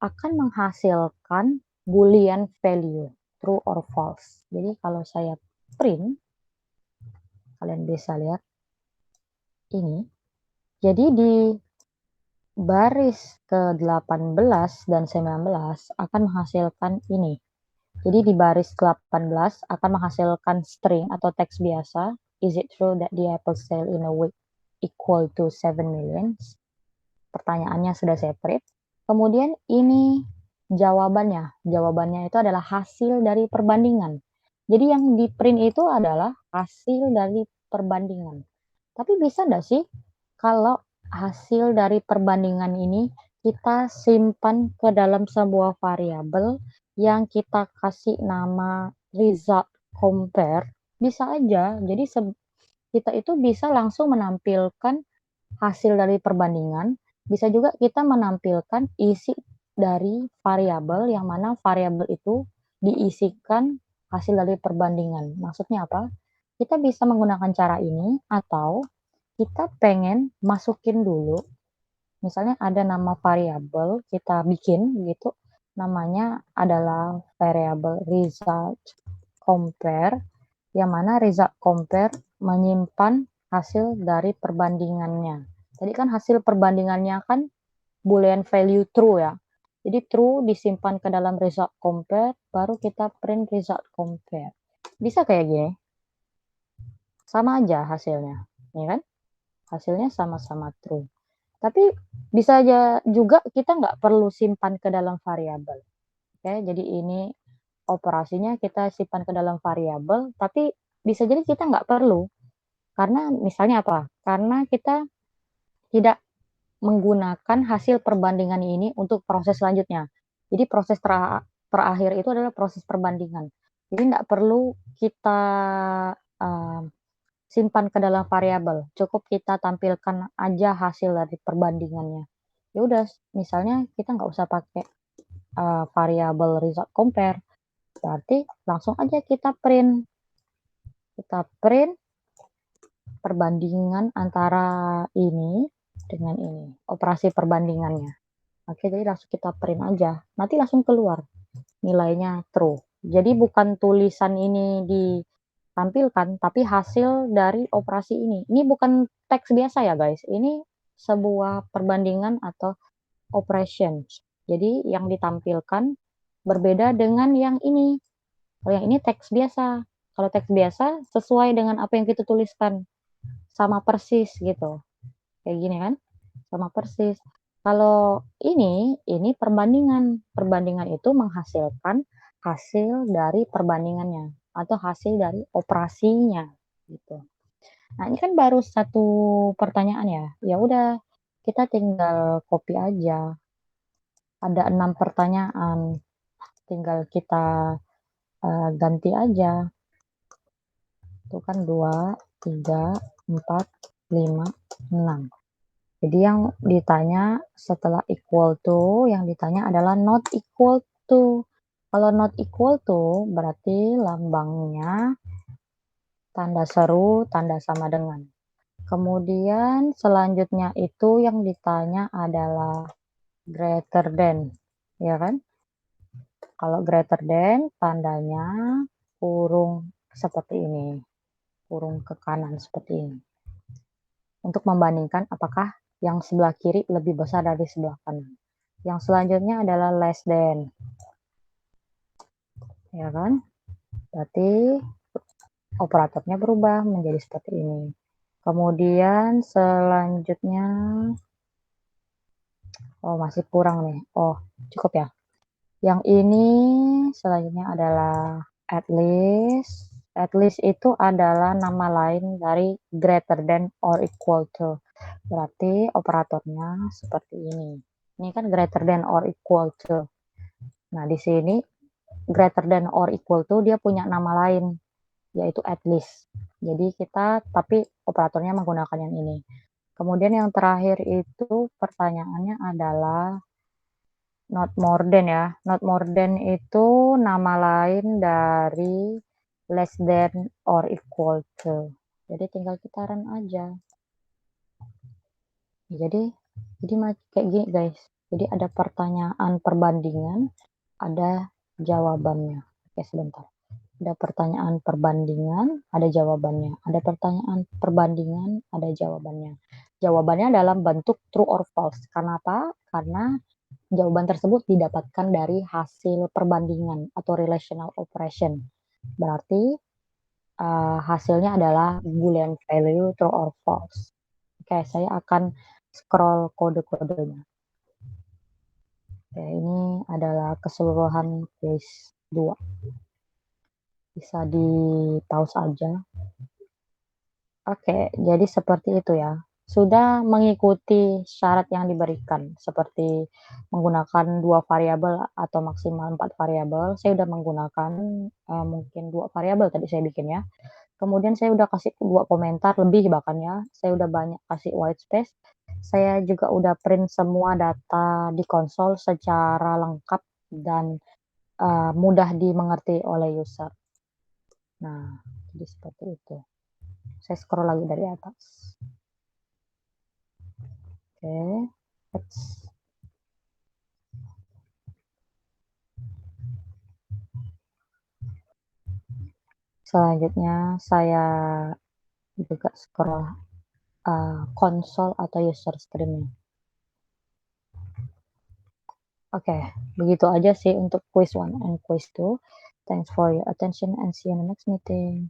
akan menghasilkan boolean value, true or false. Jadi kalau saya print, kalian bisa lihat ini. Jadi di baris ke-18 dan 19 akan menghasilkan ini. Jadi di baris 18 akan menghasilkan string atau teks biasa. Is it true that the apple sale in a week equal to 7 million? Pertanyaannya sudah saya print. Kemudian ini jawabannya. Jawabannya itu adalah hasil dari perbandingan. Jadi yang di print itu adalah hasil dari perbandingan. Tapi bisa enggak sih kalau hasil dari perbandingan ini kita simpan ke dalam sebuah variabel yang kita kasih nama result compare? Bisa aja. Jadi kita itu bisa langsung menampilkan hasil dari perbandingan, bisa juga kita menampilkan isi dari variabel yang mana variabel itu diisikan hasil dari perbandingan. Maksudnya apa? Kita bisa menggunakan cara ini atau kita pengen masukin dulu, misalnya ada nama variabel, kita bikin gitu, namanya adalah variabel result compare, yang mana result compare menyimpan hasil dari perbandingannya. Tadi kan hasil perbandingannya kan boolean value true ya. Jadi true disimpan ke dalam result compare, baru kita print result compare. Bisa kayak gini. Sama aja hasilnya, ya kan? Hasilnya sama-sama true. Tapi bisa aja juga kita nggak perlu simpan ke dalam variabel. Oke, jadi ini operasinya kita simpan ke dalam variabel, tapi bisa jadi kita nggak perlu. Karena misalnya apa? Karena kita tidak menggunakan hasil perbandingan ini untuk proses selanjutnya. Jadi proses terakhir itu adalah proses perbandingan. Jadi nggak perlu kita simpan ke dalam variabel, cukup kita tampilkan aja hasil dari perbandingannya. Ya udah, misalnya kita nggak usah pakai variabel result compare, berarti langsung aja kita print. Kita print perbandingan antara ini dengan ini, operasi perbandingannya. Oke, jadi langsung kita print aja. Nanti langsung keluar nilainya true. Jadi bukan tulisan ini ditampilkan, tapi hasil dari operasi ini. Ini bukan teks biasa ya guys, ini sebuah perbandingan atau operations. Jadi yang ditampilkan berbeda dengan yang ini. Kalau yang ini teks biasa. Kalau teks biasa sesuai dengan apa yang kita tuliskan. Sama persis gitu. Kayak gini kan? Sama persis. Kalau ini perbandingan. Perbandingan itu menghasilkan hasil dari perbandingannya atau hasil dari operasinya gitu. Nah, ini kan baru satu pertanyaan ya. Ya udah, kita tinggal copy aja. Ada 6 pertanyaan. Tinggal kita ganti aja. Itu kan 2, 3, 4, 5, 6. Jadi yang ditanya setelah equal to, yang ditanya adalah not equal to. Kalau not equal to, berarti lambangnya tanda seru, tanda sama dengan. Kemudian selanjutnya itu yang ditanya adalah greater than, ya kan? Kalau greater than, tandanya kurung seperti ini. Kurung ke kanan seperti ini. Untuk membandingkan apakah yang sebelah kiri lebih besar dari sebelah kanan. Yang selanjutnya adalah less than. Ya kan? Berarti operatornya berubah menjadi seperti ini. Kemudian selanjutnya Oh, masih kurang nih. Oh, cukup ya? Yang ini selanjutnya adalah at least. At least itu adalah nama lain dari greater than or equal to. Berarti operatornya seperti ini. Ini kan greater than or equal to. Nah, di sini greater than or equal to dia punya nama lain, yaitu at least. Jadi kita tapi operatornya menggunakan yang ini. Kemudian yang terakhir itu pertanyaannya adalah not more than ya. Not more than itu nama lain dari less than or equal to. Jadi tinggal kita run aja. Jadi kayak gini guys. Jadi ada pertanyaan perbandingan, ada jawabannya. Oke, sebentar. Ada pertanyaan perbandingan, ada jawabannya. Ada pertanyaan perbandingan, ada jawabannya. Jawabannya dalam bentuk true or false. Kenapa? Karena jawaban tersebut didapatkan dari hasil perbandingan atau relational operation. Berarti hasilnya adalah boolean value true or false. Oke, saya akan scroll kode-kodenya. Oke, ini adalah keseluruhan quiz 2. Bisa di pause aja. Oke, jadi seperti itu ya. Sudah mengikuti syarat yang diberikan, seperti menggunakan 2 variabel atau maksimal 4 variabel. Saya udah menggunakan, mungkin 2 variabel tadi saya bikin ya. Kemudian saya udah kasih 2 komentar lebih bahkan ya. Saya udah banyak kasih white space. Saya juga udah print semua data di konsol secara lengkap dan, mudah dimengerti oleh user. Nah, jadi seperti itu. Saya scroll lagi dari atas. Oke, selanjutnya saya juga scroll konsol atau user screen-nya. Oke, begitu aja sih untuk quiz 1 and quiz 2. Thanks for your attention and see you in the next meeting.